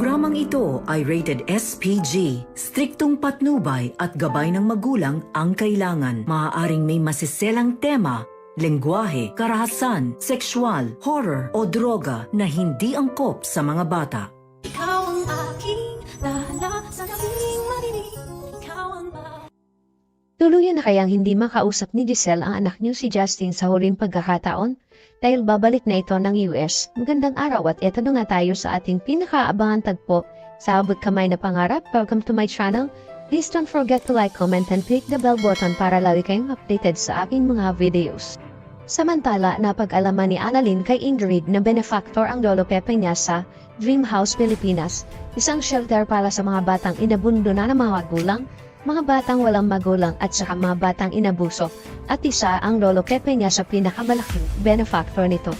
Programang ito ay rated SPG. Striktong patnubay at gabay ng magulang ang kailangan. Maaaring may masiselang tema, lengguwahe, karahasan, sexual, horror o droga na hindi angkop sa mga bata. Ikaw ang aking lahat sa gabing marinig. Ikaw ang Tuluyan na kayang hindi makausap ni Giselle ang anak niyo si Justin sa huling pagkakataon? Dahil babalik na ito ng US. Magandang araw at eto na nga tayo sa ating pinakaabangan tagpo sa abot kamay na pangarap. Welcome to my channel. Please don't forget to like, comment, and click the bell button para lagi kayong updated sa aking mga videos. Samantala, napag-alaman ni Annalyn kay Ingrid na benefactor ang lolo Pepe niya sa Dream House Pilipinas, isang shelter para sa mga batang inabundo na ng mga magulang, mga batang walang magulang at saka mga batang inabuso, at isa ang lolo Pepe niya sa pinakamalaking benefactor nito.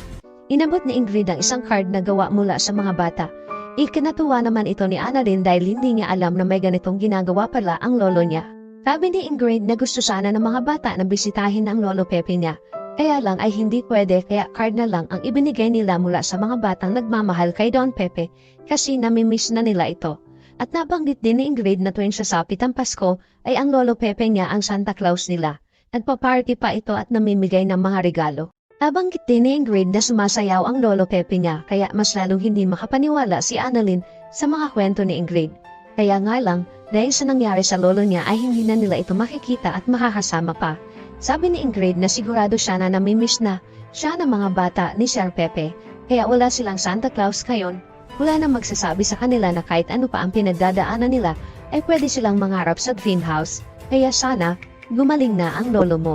Inabot ni Ingrid ang isang card na gawa mula sa mga bata. Ikinatuwa naman ito ni Annalyn dahil hindi niya alam na may ganitong ginagawa pala ang lolo niya. Sabi ni Ingrid na gusto sana ng mga bata na bisitahin ang lolo Pepe niya. Kaya lang ay hindi pwede kaya card na lang ang ibinigay nila mula sa mga batang nagmamahal kay Don Pepe kasi namimiss na nila ito. At nabanggit din ni Ingrid na tuwing sasapit ang Pasko ay ang lolo Pepe niya ang Santa Claus nila. Nagpa-party pa ito at namimigay ng mga regalo. Nabanggit din ni Ingrid na sumasayaw ang lolo Pepe niya kaya mas lalong hindi makapaniwala si Annalyn sa mga kwento ni Ingrid. Kaya nga lang, dahil sa nangyari sa lolo niya ay hindi na nila ito makikita at makakasama pa. Sabi ni Ingrid na sigurado siya na namimiss na siya ng mga bata ni Sir Pepe, kaya wala silang Santa Claus ngayon. Wala na magsasabi sa kanila na kahit ano pa ang pinagdadaanan nila ay pwede silang mangarap sa Dream House, kaya sana gumaling na ang lolo mo.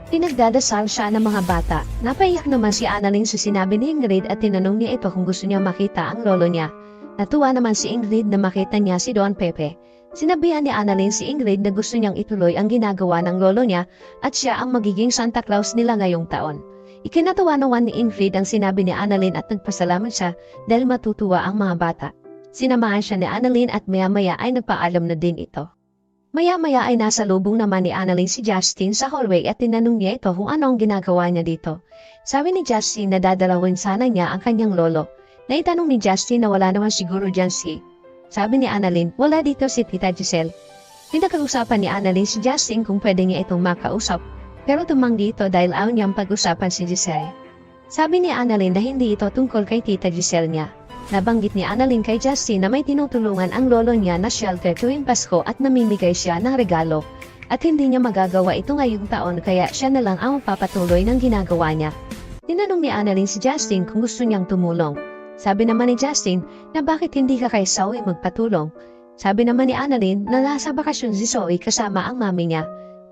Pinagdadasal siya ng mga bata. Napaiyak naman si Annalyn sa sinabi ni Ingrid at tinanong niya ito kung gusto niya makita ang lolo niya. Natuwa naman si Ingrid na makita niya si Don Pepe. Sinabihan ni Annalyn si Ingrid na gusto niyang ituloy ang ginagawa ng lolo niya at siya ang magiging Santa Claus nila ngayong taon. Ikinatuwa naman ni Ingrid ang sinabi ni Annalyn at nagpasalamat siya dahil matutuwa ang mga bata. Sinamahan siya ni Annalyn at maya-maya ay nagpaalam na din ito. Maya-maya ay nasa lubong naman ni Annalyn si Justin sa hallway at tinanong niya ito kung ano ang ginagawa niya dito. Sabi ni Justin na dadalawin sana niya ang kanyang lolo. Naitanong ni Justin na wala naman siguro dyan Sabi ni Annalyn, wala dito si Tita Giselle. Pinag-uusapan ni Annalyn si Justin kung pwede niya itong makausap. Pero tumanggi ito dahil ayaw niyang pag-usapan si Giselle. Sabi ni Annalyn na hindi ito tungkol kay Tita Giselle niya. Nabanggit ni Annalyn kay Justin na may tinutulungan ang lolo niya na shelter tuwing Pasko at namimigay siya ng regalo. At hindi niya magagawa ito ngayong taon kaya siya na lang ang papatuloy ng ginagawa niya. Tinanong ni Annalyn si Justin kung gusto niyang tumulong. Sabi naman ni Justin na bakit hindi ka kay Zoe magpatulong. Sabi naman ni Annalyn na nasa bakasyon si Zoe kasama ang mami niya.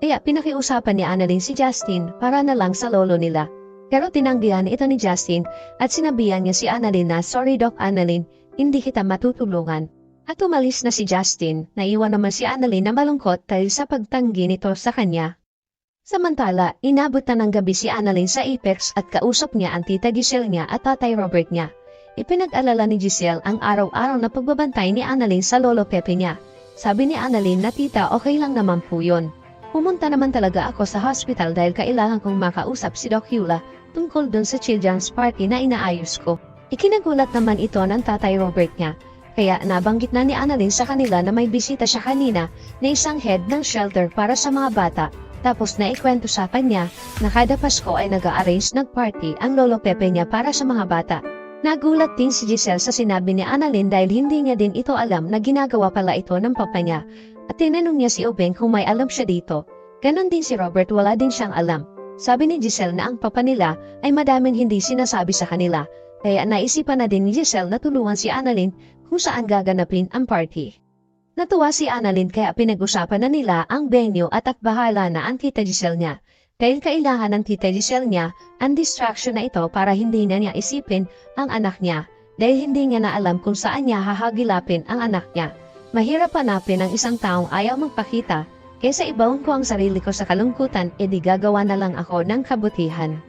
Kaya pinakiusapan ni Annalyn si Justin para na lang sa lolo nila. Pero tinanggihan ito ni Justin at sinabihan niya si Annalyn na sorry Doc Annalyn, hindi kita matutulungan. At umalis na si Justin, naiwan naman si Annalyn na malungkot dahil sa pagtanggi nito sa kanya. Samantala, inabot na ng gabi si Annalyn sa Apex at kausap niya ang Tita Giselle niya at Tatay Robert niya. Ipinag-alala ni Giselle ang araw-araw na pagbabantay ni Annalyn sa lolo Pepe niya. Sabi ni Annalyn na tita okay lang naman po yun. Pumunta naman talaga ako sa hospital dahil kailangan kong makausap si Doc Hula tungkol dun sa children's party na inaayos ko. Ikinagulat naman ito ng Tatay Robert niya. Kaya nabanggit na ni Annalyn sa kanila na may bisita siya kanina na isang head ng shelter para sa mga bata. Tapos naikwento sa kanya na kada Pasko ay nag-a-arrange ng party ang lolo Pepe niya para sa mga bata. Nagulat din si Giselle sa sinabi ni Annalyn dahil hindi niya din ito alam na ginagawa pala ito ng papa niya. At tinanong niya si Obeng kung may alam siya dito. Ganon din si Robert, wala din siyang alam. Sabi ni Giselle na ang papa nila ay madaming hindi sinasabi sa kanila. Kaya naisipan na din ni Giselle na tulungan si Annalyn kung saan gaganapin ang party. Natuwa si Annalyn kaya pinag-usapan na nila ang venue at bahala na ang Tita Giselle niya. Dahil kailangan ng Tita Giselle niya ang distraction na ito para hindi niya isipin ang anak niya. Dahil hindi niya na alam kung saan niya hahagilapin ang anak niya. Mahirap hanapin ang isang taong ayaw magpakita, kaysa ibaon ko ang sarili ko sa kalungkutan, edi gagawa na lang ako ng kabutihan.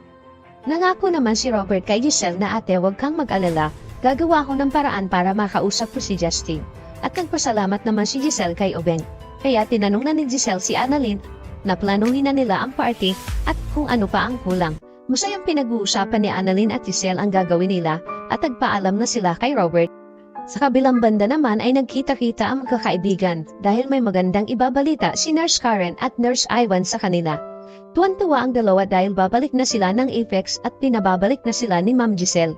Nangako naman si Robert kay Giselle na ate huwag kang mag-alala, gagawa ko ng paraan para makausap ko si Justin. At nagpasalamat naman si Giselle kay Obeng. Kaya tinanong na ni Giselle si Annalyn na planuhin na nila ang party at kung ano pa ang kulang. Masayang pinag-uusapan ni Annalyn at Giselle ang gagawin nila at nagpaalam na sila kay Robert. Sa kabilang banda naman ay nagkita-kita ang magkakaibigan dahil may magandang ibabalita si Nurse Karen at Nurse Ivan sa kanila. Tuwan-tuwa ang dalawa dahil babalik na sila ng Apex at pinababalik na sila ni Ma'am Giselle.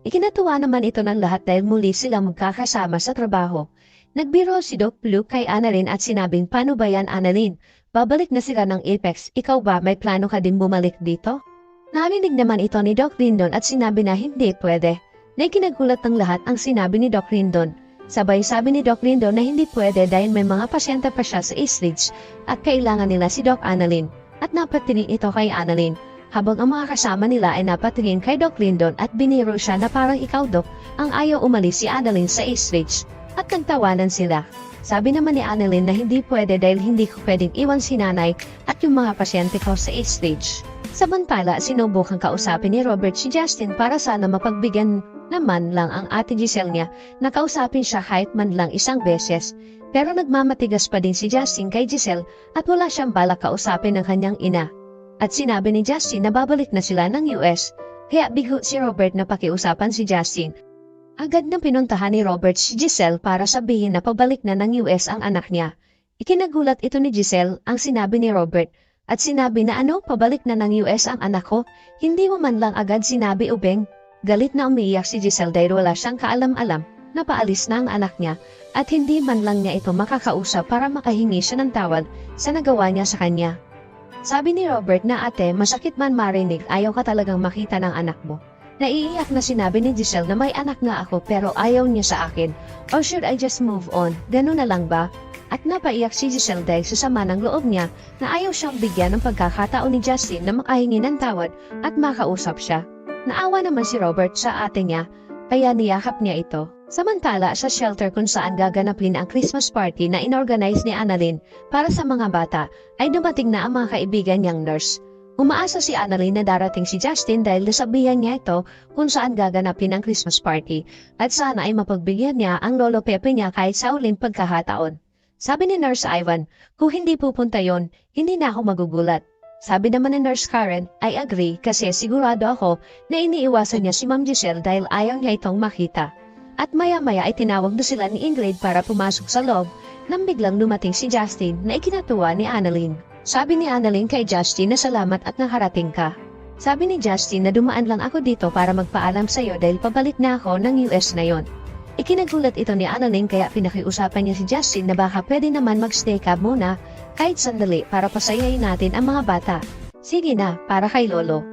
Ikinatuwa naman ito ng lahat dahil muli sila magkakasama sa trabaho. Nagbiro si Doc Blue kay Annalyn at sinabing, "Paano ba yan, Annalyn? Babalik na sila ng Apex. Ikaw ba, may plano ka din bumalik dito?" Narinig naman ito ni Doc Rindon at sinabi na hindi pwede. Na ikinagulat ng lahat ang sinabi ni Doc Rindon. Sabay sabi ni Doc Rindon na hindi pwede dahil may mga pasyente pa siya sa East Ridge at kailangan nila si Doc Annalyn. At napatingin ito kay Annalyn. Habang ang mga kasama nila ay napatingin kay Doc Rindon at biniro siya na parang ikaw, Doc, ang ayaw umalis si Annalyn sa East Ridge. At nagtawanan sila. Sabi naman ni Annalyn na hindi pwede dahil hindi ko pwedeng iwan si nanay at yung mga pasyente ko sa East Ridge. Samantala, sinubukang kausapin ni Robert si Justin para sana mapagbigyan naman lang ang ate Giselle niya na kausapin siya kahit man lang isang beses. Pero nagmamatigas pa din si Justin kay Giselle at wala siyang balak kausapin ng kanyang ina. At sinabi ni Justin na babalik na sila ng US, kaya bigo si Robert na pakiusapan si Justin. Agad na pinuntahan ni Robert si Giselle para sabihin na pabalik na ng US ang anak niya. Ikinagulat ito ni Giselle ang sinabi ni Robert at sinabi na ano, pabalik na ng US ang anak ko? Hindi mo man lang agad sinabi, Ubeng. Galit na umiiyak si Giselle dahil wala siyang kaalam-alam na paalis na ang anak niya at hindi man lang niya ito makakausap para makahingi siya ng tawad sa nagawa niya sa kanya. Sabi ni Robert na ate, masakit man marinig, ayaw ka talagang makita ng anak mo. Naiiyak na sinabi ni Giselle na may anak nga ako pero ayaw niya sa akin. Or should I just move on? Ganun na lang ba? At napaiyak si Giselle dahil sa sama ng loob niya na ayaw siyang bigyan ng pagkakataon ni Justin na makahingi ng tawad at makausap siya. Naawa naman si Robert sa ate niya, kaya niyakap niya ito. Samantala, sa shelter kung saan gaganapin ang Christmas party na inorganize ni Annalyn para sa mga bata, ay dumating na ang mga kaibigan niyang nurse. Umaasa si Annalyn na darating si Justin dahil nasabihan niya ito kung saan gaganapin ang Christmas party at sana ay mapagbigyan niya ang lolo Pepe niya kahit sa uling pagkakataon. Sabi ni Nurse Ivan, kung hindi pupunta yon, hindi na ako magugulat. Sabi naman ni Nurse Karen, I agree kasi sigurado ako na iniiwasan niya si Ma'am Giselle dahil ayaw niya itong makita. At maya-maya ay tinawag na sila ni Ingrid para pumasok sa loob nang biglang lumating si Justin na ikinatuwa ni Annalyn. Sabi ni Annalyn kay Justin na salamat at nakarating ka. Sabi ni Justin na dumaan lang ako dito para magpaalam sa iyo dahil pabalik na ako ng US na yon. Ikinagulat ito ni Annalyn kaya pinakiusapan niya si Justin na baka pwede naman magstay ka muna kahit sandali para pasayahin natin ang mga bata. Sige na, para kay Lolo.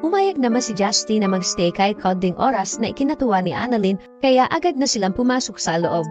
Umayag naman si Justin na magstay kahit konting oras na ikinatuwa ni Annalyn kaya agad na silang pumasok sa loob.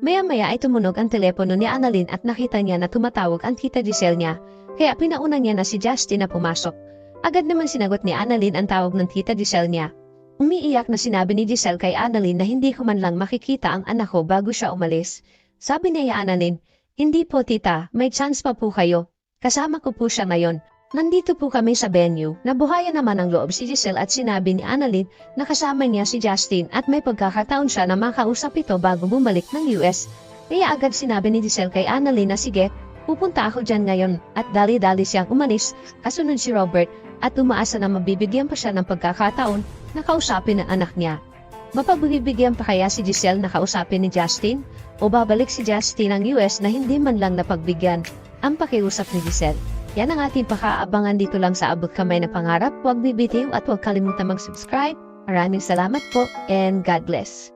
Maya-maya ay tumunog ang telepono ni Annalyn at nakita niya na tumatawag ang tita Giselle niya kaya pinauna niya na si Justin na pumasok. Agad naman sinagot ni Annalyn ang tawag ng tita Giselle niya. Umiiyak na sinabi ni Giselle kay Annalyn na hindi ko man lang makikita ang anak ko bago siya umalis. Sabi niya Annalyn, hindi po tita, may chance pa po kayo. Kasama ko po siya ngayon. Nandito po kami sa venue. Nabuhayan naman ang loob si Giselle at sinabi ni Annalyn na kasama niya si Justin at may pagkakataon siya na makausap ito bago bumalik ng US. Kaya agad sinabi ni Giselle kay Annalyn na sige, pupunta ako dyan ngayon at dali-dali siyang umalis, kasunod si Robert at umaasa na mabibigyan pa siya ng pagkakataon na kausapin ang anak niya. Mapagbibigyan pa kaya si Giselle na kausapin ni Justin? O babalik si Justin ng US na hindi man lang napagbigyan ang pakiusap ni Giselle? Yan ang ating pakaabangan dito lang sa Abot Kamay na Pangarap. Huwag bibitiw at huwag kalimutan mag-subscribe. Maraming salamat po and God bless.